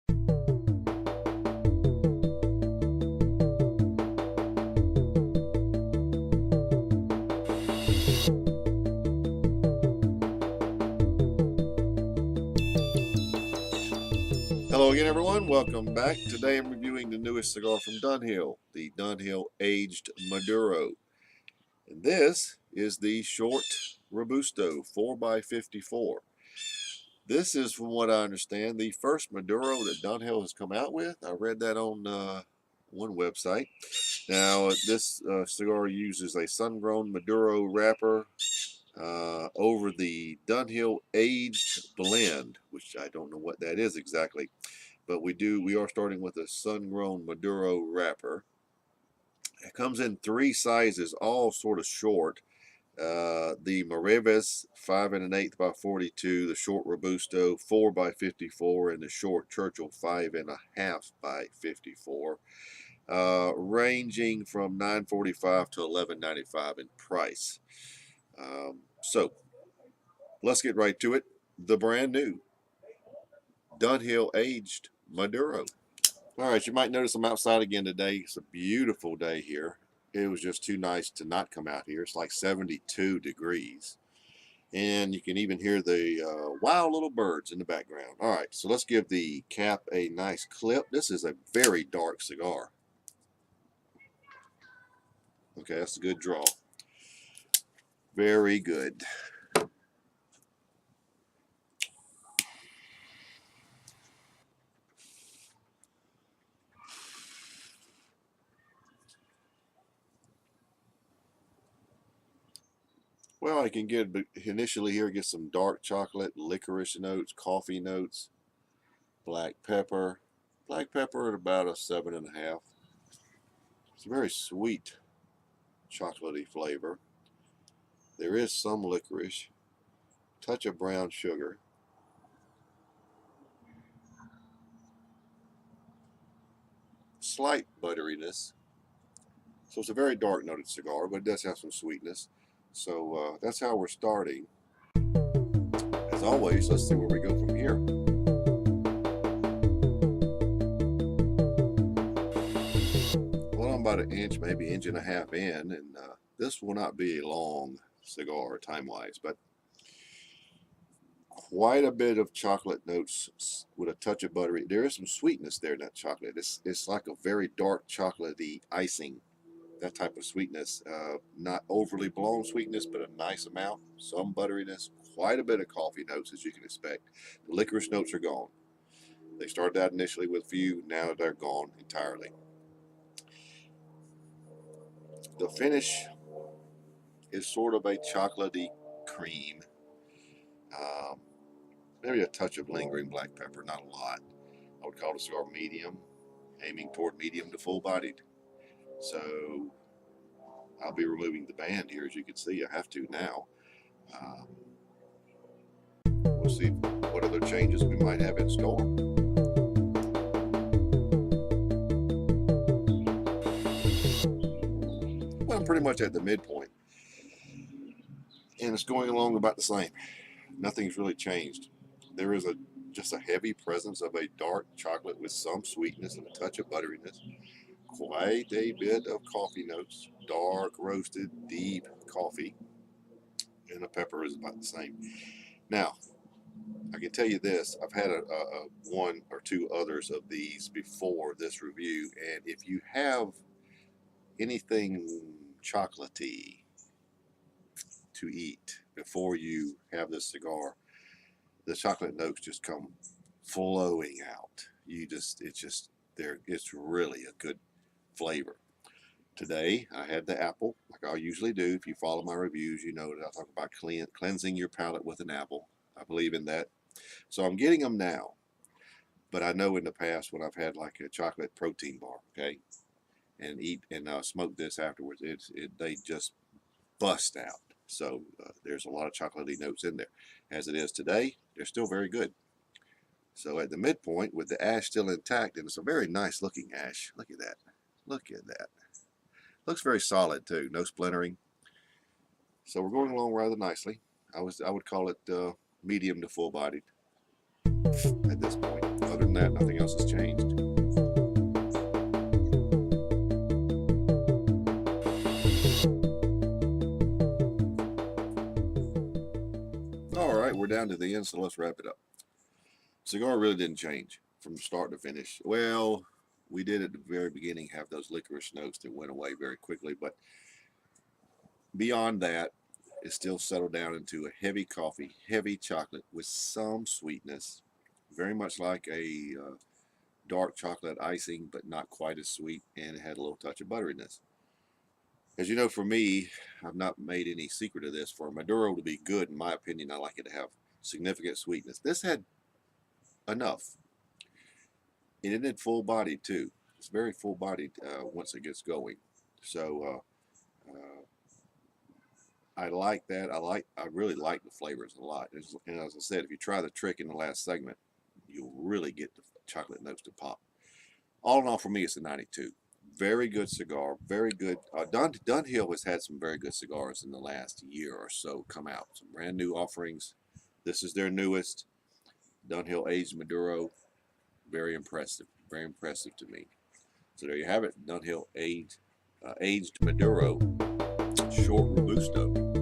Hello again, everyone. Welcome back. Today I'm reviewing the newest cigar from Dunhill, the Dunhill Aged Maduro. And this is the short Robusto 4x54. This is, from what I understand, the first Maduro that Dunhill has come out with. I read that on one website. Now, this cigar uses a sun-grown Maduro wrapper over the Dunhill Aged Blend, which I don't know what that is exactly. But we are starting with a sun-grown Maduro wrapper. It comes in three sizes, all sort of short. The Mareves 5 1/8 by 42, the short Robusto 4 by 54, and the short Churchill 5 1/2 by 54, ranging from $9.45 to $11.95 in price. So let's get right to it. The brand new Dunhill Aged Maduro. All right, you might notice I'm outside again today. It's a beautiful day here. It was just too nice to not come out here. It's like 72 degrees. And you can even hear the wild little birds in the background. All right, so let's give the cap a nice clip. This is a very dark cigar. Okay, that's a good draw. Very good. Well, I can get initially here, get some dark chocolate, licorice notes, coffee notes, black pepper. Black pepper at about a 7.5. It's a very sweet, chocolatey flavor. There is some licorice, touch of brown sugar. Slight butteriness. So it's a very dark noted cigar, but it does have some sweetness. So that's how we're starting. As always, let's see where we go from here. Well, I'm about an inch, maybe inch and a half in, and this will not be a long cigar time-wise, but quite a bit of chocolate notes with a touch of buttery. There is some sweetness there in that chocolate. It's like a very dark chocolatey icing, that type of sweetness. Not overly blown sweetness, but a nice amount. Some butteriness, quite a bit of coffee notes, as you can expect. The licorice notes are gone. They started out initially with a few, now they're gone entirely. The finish is sort of a chocolatey cream. Maybe a touch of lingering black pepper, not a lot. I would call the cigar medium, aiming toward medium to full-bodied. So I'll be removing the band here, as you can see. I have to now. We'll see what other changes we might have in store. Well, I'm pretty much at the midpoint, and it's going along about the same. Nothing's really changed. There is just a heavy presence of a dark chocolate with some sweetness and a touch of butteriness. Quite a bit of coffee notes, dark roasted, deep coffee, and the pepper is about the same. Now, I can tell you this, I've had a one or two others of these before this review, and if you have anything chocolatey to eat before you have this cigar, the chocolate notes just come flowing out. It's really a good flavor. Today, I had the apple, like I usually do. If you follow my reviews, you know that I talk about cleansing your palate with an apple. I believe in that. So I'm getting them now. But I know in the past when I've had like a chocolate protein bar, okay, and smoke this afterwards, they just bust out. So there's a lot of chocolatey notes in there. As it is today, they're still very good. So at the midpoint, with the ash still intact, and it's a very nice looking ash. Look at that. Look at that. Looks very solid too. No splintering. So we're going along rather nicely. I would call it medium to full bodied at this point. Other than that, nothing else has changed. All right, we're down to the end, so let's wrap it up. Cigar really didn't change from start to finish. Well, we did at the very beginning have those licorice notes that went away very quickly, but beyond that, it still settled down into a heavy coffee, heavy chocolate with some sweetness, very much like a dark chocolate icing, but not quite as sweet, and it had a little touch of butteriness. As you know, for me, I've not made any secret of this. For a Maduro to be good, in my opinion, I like it to have significant sweetness. This had enough. And it had full bodied too. It's very full bodied once it gets going. So I like that. I really like the flavors a lot. And as I said, if you try the trick in the last segment, you'll really get the chocolate notes to pop. All in all, for me, it's a 92. Very good cigar. Very good. Dunhill has had some very good cigars in the last year or so come out. Some brand new offerings. This is their newest. Dunhill Aged Maduro. Very impressive. Very impressive to me. So there you have it. Dunhill Aged Maduro Short Robusto.